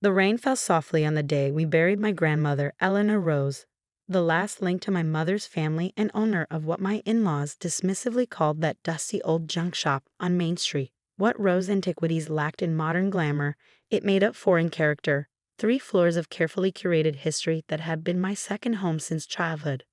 The rain fell softly on the day we buried my grandmother, Eleanor Rose, the last link to my mother's family and owner of what my in-laws dismissively called that dusty old junk shop on Main Street. What Rose Antiquities lacked in modern glamour, it made up for in character. 3 floors of carefully curated history that had been my second home since childhood.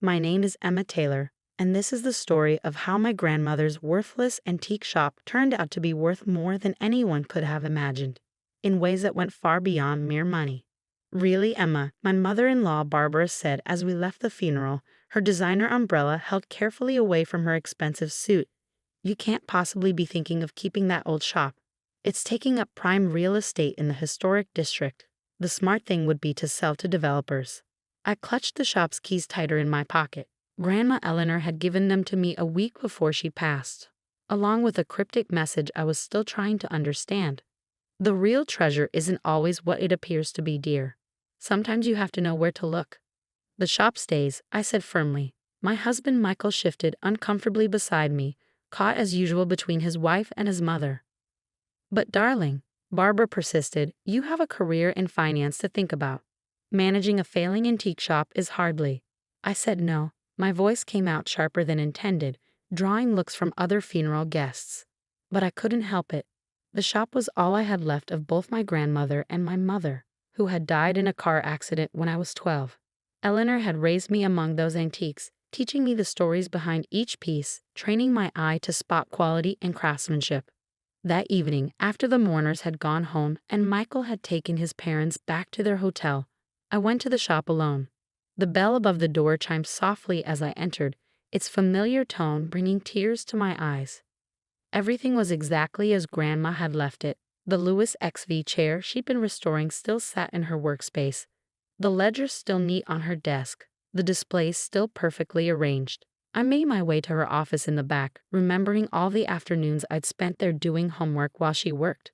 My name is Emma Taylor, and this is the story of how my grandmother's worthless antique shop turned out to be worth more than anyone could have imagined, in ways that went far beyond mere money. Really, Emma, my mother-in-law Barbara said as we left the funeral, her designer umbrella held carefully away from her expensive suit. You can't possibly be thinking of keeping that old shop. It's taking up prime real estate in the historic district. The smart thing would be to sell to developers. I clutched the shop's keys tighter in my pocket. Grandma Eleanor had given them to me a week before she passed, along with a cryptic message I was still trying to understand. The real treasure isn't always what it appears to be, dear. Sometimes you have to know where to look. The shop stays, I said firmly. My husband Michael shifted uncomfortably beside me, caught as usual between his wife and his mother. But darling, Barbara persisted, you have a career in finance to think about. Managing a failing antique shop is hardly. I said no. My voice came out sharper than intended, drawing looks from other funeral guests. But I couldn't help it. The shop was all I had left of both my grandmother and my mother, who had died in a car accident when I was 12. Eleanor had raised me among those antiques, teaching me the stories behind each piece, training my eye to spot quality and craftsmanship. That evening, after the mourners had gone home and Michael had taken his parents back to their hotel, I went to the shop alone. The bell above the door chimed softly as I entered, its familiar tone bringing tears to my eyes. Everything was exactly as Grandma had left it. The Lewis XV chair she'd been restoring still sat in her workspace, the ledger still neat on her desk, the displays still perfectly arranged. I made my way to her office in the back, remembering all the afternoons I'd spent there doing homework while she worked.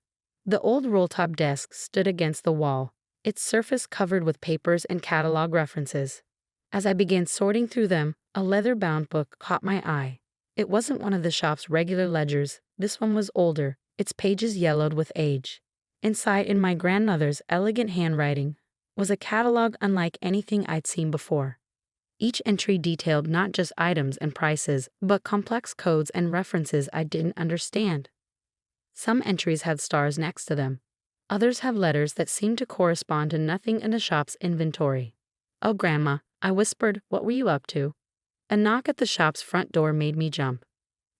The old roll-top desk stood against the wall, its surface covered with papers and catalog references. As I began sorting through them, a leather-bound book caught my eye. It wasn't one of the shop's regular ledgers. This one was older, its pages yellowed with age. Inside, in my grandmother's elegant handwriting, was a catalog unlike anything I'd seen before. Each entry detailed not just items and prices, but complex codes and references I didn't understand. Some entries had stars next to them. Others have letters that seemed to correspond to nothing in the shop's inventory. "Oh, Grandma," I whispered, "what were you up to?" A knock at the shop's front door made me jump.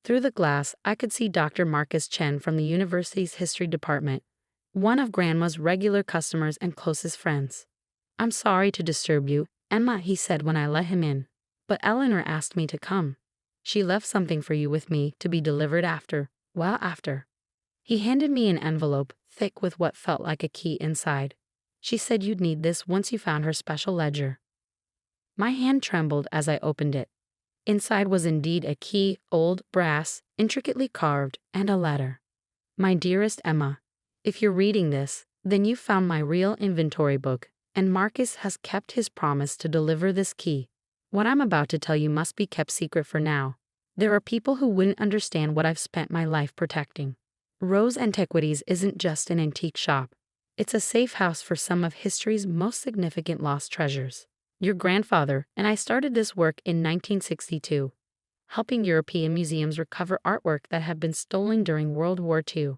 Through the glass, I could see Dr. Marcus Chen from the university's history department, one of Grandma's regular customers and closest friends. "I'm sorry to disturb you, Emma," he said when I let him in. "But Eleanor asked me to come. She left something for you with me to be delivered after." He handed me an envelope, thick with what felt like a key inside. "She said you'd need this once you found her special ledger." My hand trembled as I opened it. Inside was indeed a key, old, brass, intricately carved, and a letter. "My dearest Emma, if you're reading this, then you found my real inventory book, and Marcus has kept his promise to deliver this key. What I'm about to tell you must be kept secret for now. There are people who wouldn't understand what I've spent my life protecting. Rose Antiquities isn't just an antique shop. It's a safe house for some of history's most significant lost treasures. Your grandfather and I started this work in 1962, helping European museums recover artwork that had been stolen during World War II.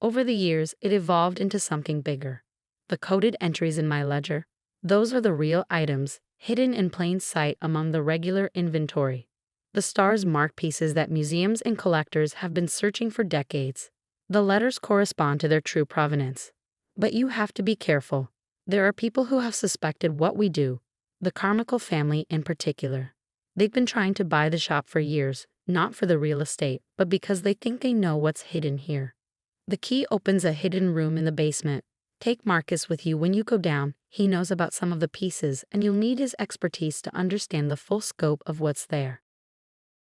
Over the years, it evolved into something bigger. The coded entries in my ledger, those are the real items, hidden in plain sight among the regular inventory. The stars mark pieces that museums and collectors have been searching for decades. The letters correspond to their true provenance. But you have to be careful. There are people who have suspected what we do, the Carmichael family in particular. They've been trying to buy the shop for years, not for the real estate, but because they think they know what's hidden here. The key opens a hidden room in the basement. Take Marcus with you when you go down. He knows about some of the pieces, and you'll need his expertise to understand the full scope of what's there."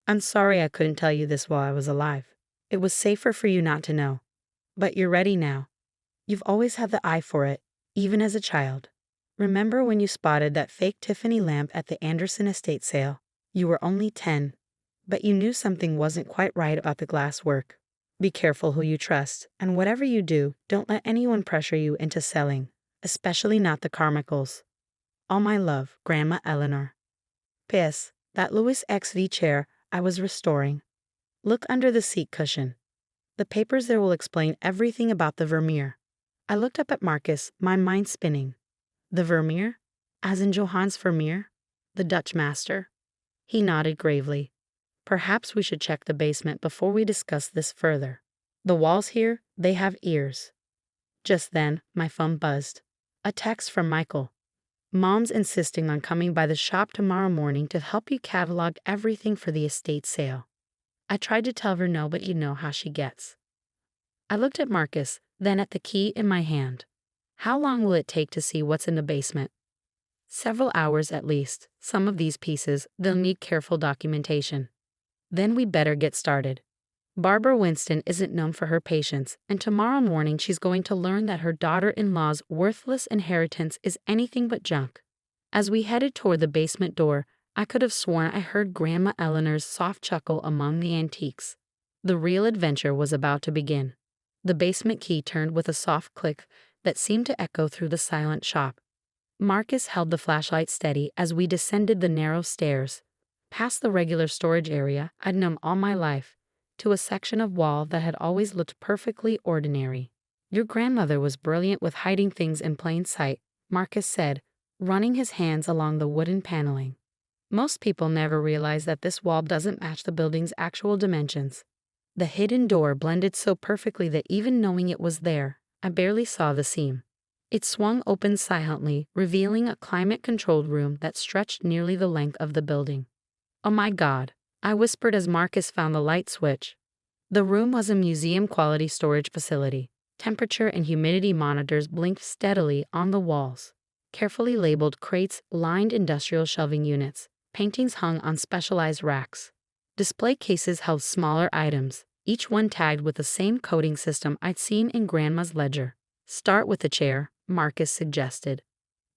I'm sorry I couldn't tell you this while I was alive. It was safer for you not to know. But you're ready now. You've always had the eye for it, even as a child. Remember when you spotted that fake Tiffany lamp at the Anderson estate sale? You were only 10, but you knew something wasn't quite right about the glass work. Be careful who you trust, and whatever you do, don't let anyone pressure you into selling. especially not the Carmichaels. All my love, Grandma Eleanor. P.S. That Louis XV chair I was restoring. Look under the seat cushion. The papers there will explain everything about the Vermeer. I looked up at Marcus, my mind spinning. The Vermeer? As in Johannes Vermeer? The Dutch master? He nodded gravely. Perhaps we should check the basement before we discuss this further. The walls here, they have ears. Just then, my phone buzzed. A text from Michael. Mom's insisting on coming by the shop tomorrow morning to help you catalog everything for the estate sale. I tried to tell her no, but you know how she gets. I looked at Marcus, then at the key in my hand. How long will it take to see what's in the basement? Several hours at least. Some of these pieces, they'll need careful documentation. Then we better get started. Barbara Winston isn't known for her patience, and tomorrow morning she's going to learn that her daughter-in-law's worthless inheritance is anything but junk. As we headed toward the basement door, I could have sworn I heard Grandma Eleanor's soft chuckle among the antiques. The real adventure was about to begin. The basement key turned with a soft click that seemed to echo through the silent shop. Marcus held the flashlight steady as we descended the narrow stairs, past the regular storage area I'd known all my life, to a section of wall that had always looked perfectly ordinary. Your grandmother was brilliant with hiding things in plain sight, Marcus said, running his hands along the wooden paneling. Most people never realize that this wall doesn't match the building's actual dimensions. The hidden door blended so perfectly that even knowing it was there, I barely saw the seam. It swung open silently, revealing a climate-controlled room that stretched nearly the length of the building. "Oh my God," I whispered as Marcus found the light switch. The room was a museum-quality storage facility. Temperature and humidity monitors blinked steadily on the walls. Carefully labeled crates lined industrial shelving units. Paintings hung on specialized racks. Display cases held smaller items, each one tagged with the same coding system I'd seen in Grandma's ledger. "Start with the chair," Marcus suggested.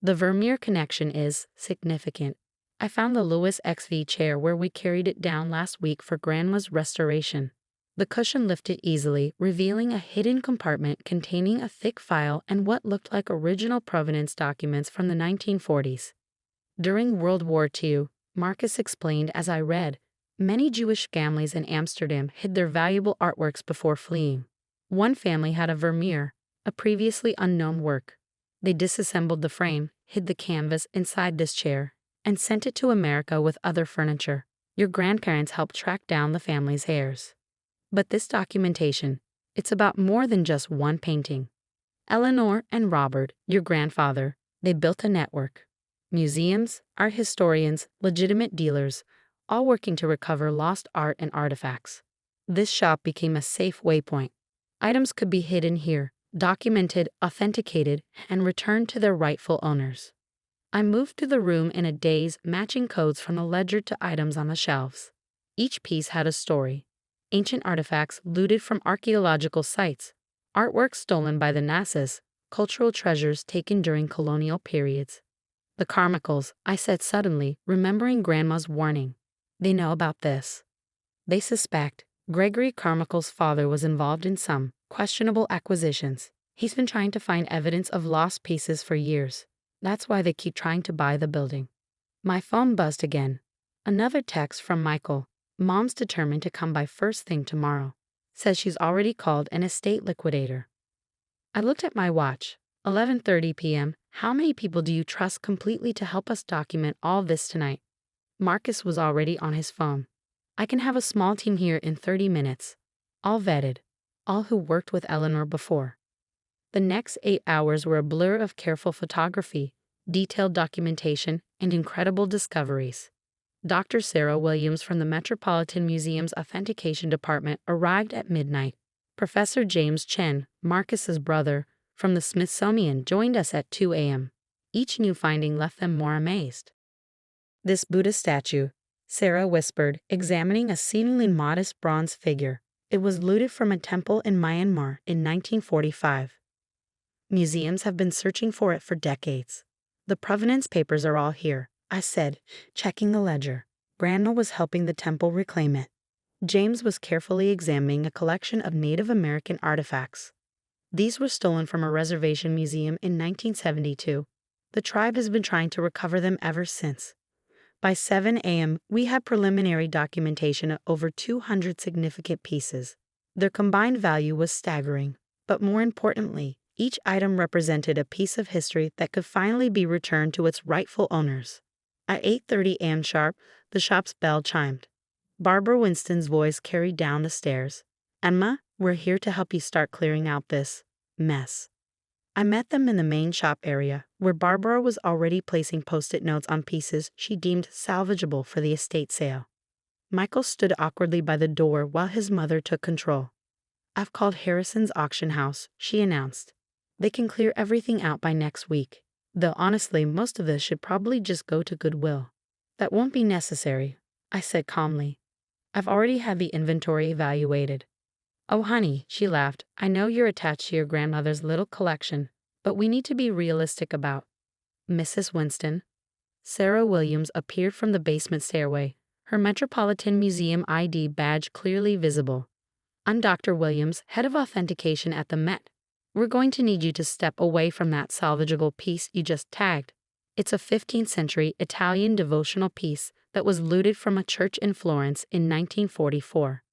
"The Vermeer connection is significant. I found the Louis XV chair where we carried it down last week for Grandma's restoration." The cushion lifted easily, revealing a hidden compartment containing a thick file and what looked like original provenance documents from the 1940s. During World War II, Marcus explained as I read, many Jewish families in Amsterdam hid their valuable artworks before fleeing. One family had a Vermeer, a previously unknown work. They disassembled the frame, hid the canvas inside this chair, and sent it to America with other furniture. Your grandparents helped track down the family's heirs. But this documentation, it's about more than just one painting. Eleanor and Robert, your grandfather, they built a network. Museums, art historians, legitimate dealers, all working to recover lost art and artifacts. This shop became a safe waypoint. Items could be hidden here, documented, authenticated, and returned to their rightful owners. I moved through the room in a daze, matching codes from the ledger to items on the shelves. Each piece had a story. Ancient artifacts looted from archaeological sites, artwork stolen by the Nazis, cultural treasures taken during colonial periods. The Carmichaels, I said suddenly, remembering Grandma's warning. They know about this. They suspect Gregory Carmichael's father was involved in some questionable acquisitions. He's been trying to find evidence of lost pieces for years. That's why they keep trying to buy the building. My phone buzzed again. Another text from Michael. Mom's determined to come by first thing tomorrow. Says she's already called an estate liquidator. I looked at my watch. 11:30 p.m. How many people do you trust completely to help us document all this tonight? Marcus was already on his phone. I can have a small team here in 30 minutes. All vetted. All who worked with Eleanor before. The next 8 hours were a blur of careful photography, detailed documentation, and incredible discoveries. Dr. Sarah Williams from the Metropolitan Museum's Authentication Department arrived at midnight. Professor James Chen, Marcus's brother, from the Smithsonian joined us at 2 a.m. Each new finding left them more amazed. "This Buddha statue," Sarah whispered, examining a seemingly modest bronze figure. It was looted from a temple in Myanmar in 1945. Museums have been searching for it for decades. "The provenance papers are all here," I said, checking the ledger. Grandma was helping the temple reclaim it. James was carefully examining a collection of Native American artifacts. These were stolen from a reservation museum in 1972. The tribe has been trying to recover them ever since. By 7 a.m., we had preliminary documentation of over 200 significant pieces. Their combined value was staggering, but more importantly, each item represented a piece of history that could finally be returned to its rightful owners. At 8:30 a.m. sharp, the shop's bell chimed. Barbara Winston's voice carried down the stairs. "Emma, we're here to help you start clearing out this mess." I met them in the main shop area, where Barbara was already placing post-it notes on pieces she deemed salvageable for the estate sale. Michael stood awkwardly by the door while his mother took control. "I've called Harrison's auction house," she announced. "They can clear everything out by next week, though honestly most of this should probably just go to Goodwill." "That won't be necessary," I said calmly. "I've already had the inventory evaluated." "Oh, honey," she laughed, "I know you're attached to your grandmother's little collection, but we need to be realistic about Mrs. Winston." Sarah Williams appeared from the basement stairway, her Metropolitan Museum ID badge clearly visible. "I'm Dr. Williams, head of authentication at the Met. We're going to need you to step away from that salvageable piece you just tagged. It's a 15th century Italian devotional piece that was looted from a church in Florence in 1944.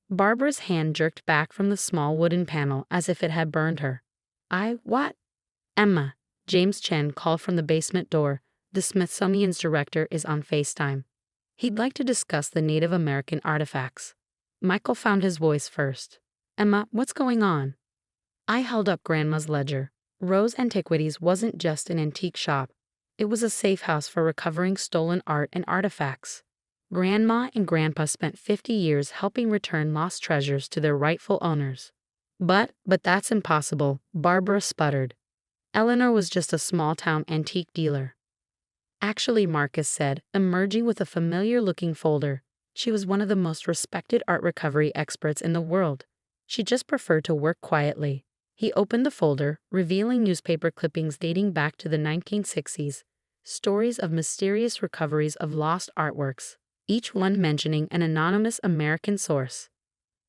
Barbara's hand jerked back from the small wooden panel as if it had burned her. What? "Emma," James Chen called from the basement door, "the Smithsonian's director is on FaceTime. He'd like to discuss the Native American artifacts." Michael found his voice first. "Emma, what's going on?" I held up Grandma's ledger. Rose Antiquities wasn't just an antique shop. It was a safe house for recovering stolen art and artifacts. Grandma and Grandpa spent 50 years helping return lost treasures to their rightful owners. But that's impossible," Barbara sputtered. "Eleanor was just a small-town antique dealer." "Actually," Marcus said, emerging with a familiar-looking folder, "she was one of the most respected art recovery experts in the world. She just preferred to work quietly." He opened the folder, revealing newspaper clippings dating back to the 1960s, stories of mysterious recoveries of lost artworks, each one mentioning an anonymous American source.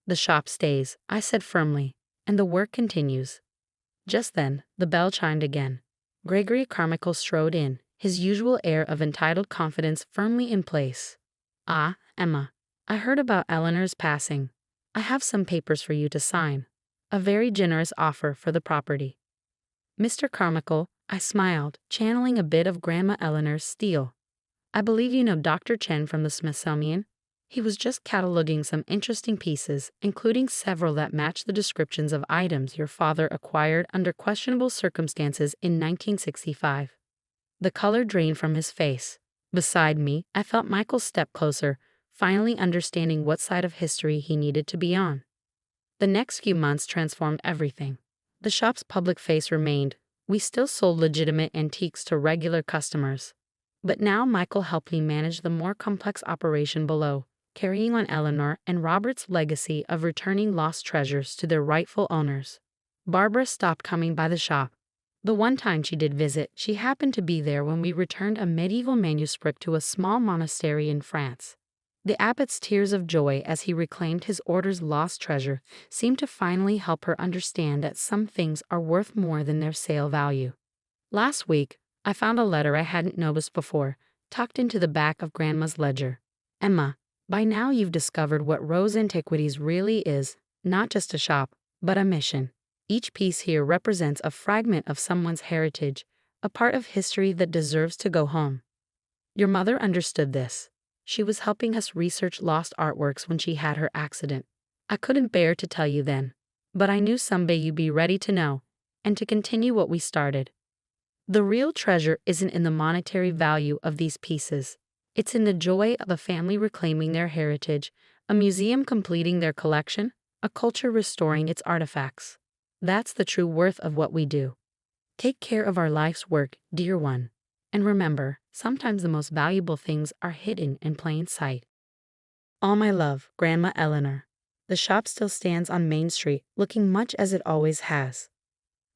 "The shop stays," I said firmly, "and the work continues." Just then, the bell chimed again. Gregory Carmichael strode in, his usual air of entitled confidence firmly in place. "Ah, Emma, I heard about Eleanor's passing. I have some papers for you to sign. A very generous offer for the property." "Mr. Carmichael," I smiled, channeling a bit of Grandma Eleanor's steel. "I believe you know Dr. Chen from the Smithsonian." He was just cataloging some interesting pieces, including several that match the descriptions of items your father acquired under questionable circumstances in 1965. The color drained from his face. Beside me, I felt Michael step closer, finally understanding what side of history he needed to be on. The next few months transformed everything. The shop's public face remained. We still sold legitimate antiques to regular customers. But now Michael helped me manage the more complex operation below, carrying on Eleanor and Robert's legacy of returning lost treasures to their rightful owners. Barbara stopped coming by the shop. The one time she did visit, she happened to be there when we returned a medieval manuscript to a small monastery in France. The abbot's tears of joy as he reclaimed his order's lost treasure seemed to finally help her understand that some things are worth more than their sale value. Last week, I found a letter I hadn't noticed before, tucked into the back of Grandma's ledger. "Emma, by now you've discovered what Rose Antiquities really is, not just a shop, but a mission. Each piece here represents a fragment of someone's heritage, a part of history that deserves to go home." Your mother understood this. She was helping us research lost artworks when she had her accident. I couldn't bear to tell you then, but I knew someday you'd be ready to know, and to continue what we started. The real treasure isn't in the monetary value of these pieces. It's in the joy of a family reclaiming their heritage, a museum completing their collection, a culture restoring its artifacts. That's the true worth of what we do. Take care of our life's work, dear one. And remember, sometimes the most valuable things are hidden in plain sight. All my love, Grandma Eleanor. The shop still stands on Main Street, looking much as it always has.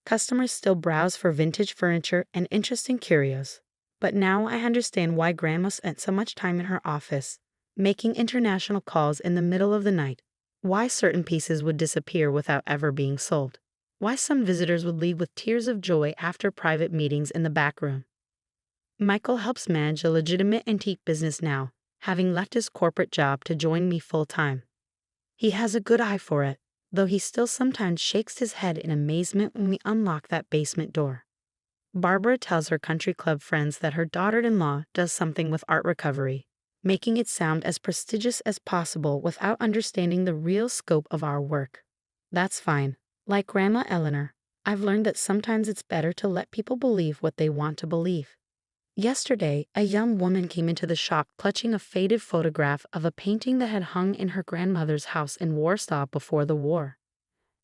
Customers still browse for vintage furniture and interesting curios. But now I understand why Grandma spent so much time in her office, making international calls in the middle of the night, why certain pieces would disappear without ever being sold. why some visitors would leave with tears of joy after private meetings in the back room. Michael helps manage a legitimate antique business now, having left his corporate job to join me full time. He has a good eye for it, though he still sometimes shakes his head in amazement when we unlock that basement door. Barbara tells her country club friends that her daughter-in-law does something with art recovery, making it sound as prestigious as possible without understanding the real scope of our work. That's fine. Like Grandma Eleanor, I've learned that sometimes it's better to let people believe what they want to believe. Yesterday, a young woman came into the shop clutching a faded photograph of a painting that had hung in her grandmother's house in Warsaw before the war.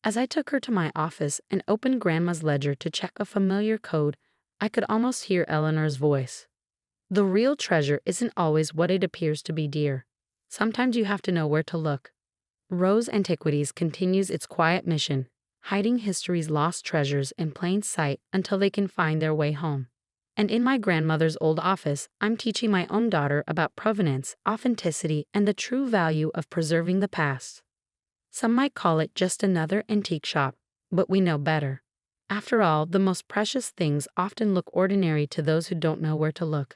As I took her to my office and opened Grandma's ledger to check a familiar code, I could almost hear Eleanor's voice. The real treasure isn't always what it appears to be, dear. Sometimes you have to know where to look. Rose Antiquities continues its quiet mission, hiding history's lost treasures in plain sight until they can find their way home. And in my grandmother's old office, I'm teaching my own daughter about provenance, authenticity, and the true value of preserving the past. Some might call it just another antique shop, but we know better. After all, the most precious things often look ordinary to those who don't know where to look.